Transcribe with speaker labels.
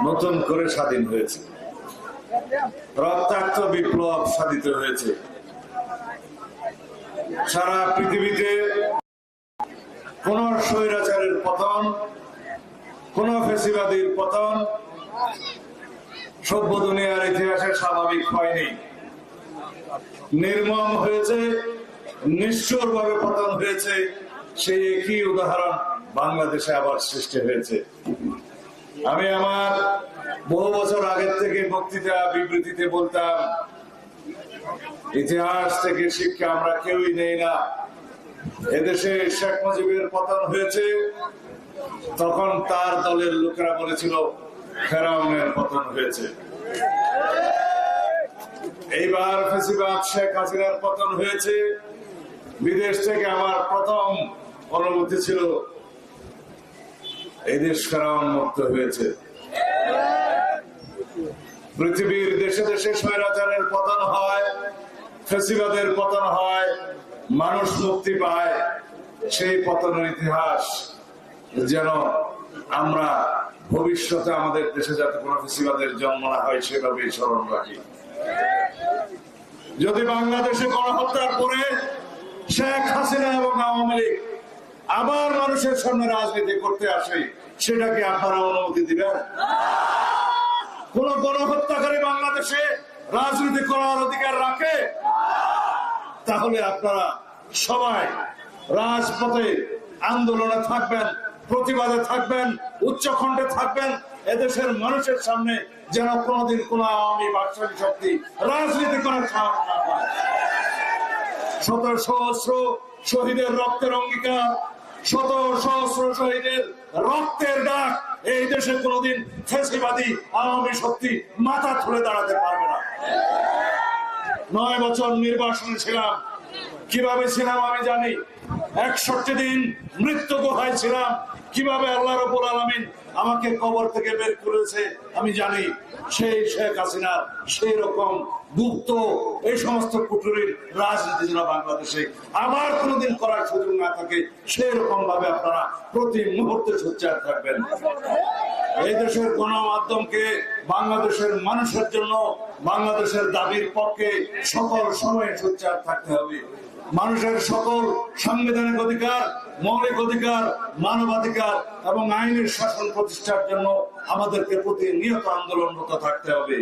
Speaker 1: নতুন করে স্বাধীন হয়েছে, রক্তাক্ত বিপ্লব সাধিত হয়েছে। সারা পৃথিবীতে কোন স্বৈরাচারের পতন, কোন ফ্যাসিবাদীর পতন সভ্য দুনিয়ার ইতিহাসে স্বাভাবিক হয়নি। নির্মম হয়েছে, নিষ্ঠুর ভাবে পতন হয়েছে। সেই একই উদাহরণ বাংলাদেশে আবার সৃষ্টি হয়েছে। আমি আমার বহু বছর আগের থেকে বক্তৃতা বিবৃতিতে বলতাম, ইতিহাস থেকে শিক্ষা আমরা কেউই নেই না। এদেশে শেখ মুজিবের পতন হয়েছে, তখন তার দলের লোকেরা বলেছিল ফেরাউনের পতন হয়েছে। এইবার ফ্যাসিবাদ শেখ হাসিনার পতন হয়েছে। বিদেশ থেকে আমার প্রথম অনুভূতি ছিল এই দেশ ফেরাউন মুক্ত হয়েছে। পৃথিবীর দেশে দেশে স্বৈরাচারের পতন হয়, ফ্যাসিবাদের পতন হয়, মানুষ মুক্তি পায়। সেই পতনের ইতিহাস যেন আমরা ভবিষ্যতে আমাদের দেশে যাতে কোনো ফ্যাসিবাদের জন্ম না হয় সেভাবেই স্মরণ রাখি। যদি বাংলাদেশে গণহত্যার পরে শেখ হাসিনা এবং আওয়ামী লীগ আবার মানুষের সামনে রাজনীতি করতে আসে, সেটাকে আপনারা অনুমতি দিবেন? কোন গণহত্যাকারী বাংলাদেশে রাজনীতি করার অধিকার রাখে? তাহলে আপনারা সবাই রাজপথে আন্দোলনে থাকবেন, প্রতিবাদে থাকবেন, উচ্চকণ্ঠে থাকবেন। এদেশের মানুষের সামনে যেন কোনদিন কোন আওয়ামী বাকশালী শক্তি রাজনীতি করার সাহস না পায়। শত সহস্র শহীদের রক্তের অঙ্গীকার, শত সহস্র শহীদের রক্তের ডাক এই দেশে কোনদিন ফ্যাসিবাদী আওয়ামী শক্তি মাথা তুলে দাঁড়াতে পারবে না। 9 বছর নির্বাসনে ছিলাম। কিভাবে ছিলাম আমি জানি। 61 দিন মৃত্যু গুহায় ছিলাম। কিভাবে আল্লাহ রাব্বুল আলামিন আমাকে কবর থেকে বের করেছে আমি জানি। সেই শেখ হাসিনা সেই রকম গুপ্ত এই সমস্ত কুটুরির রাজনীতি যেন বাংলাদেশে আবার কোনদিন করার সুযোগ না থাকে, সেই রকম ভাবে আপনারা প্রতি মুহূর্তে সোচ্চার থাকবেন। এই দেশের গণমাধ্যমকে বাংলাদেশের মানুষের জন্য, বাংলাদেশের দাবির পক্ষে সকল সময়ে সোচ্চার থাকতে হবে। মানুষের সকল সাংবিধানিক অধিকার, মৌলিক অধিকার, মানবাধিকার এবং আইনের শাসন প্রতিষ্ঠার জন্য আমাদেরকে প্রতিনিয়ত আন্দোলনরত থাকতে হবে।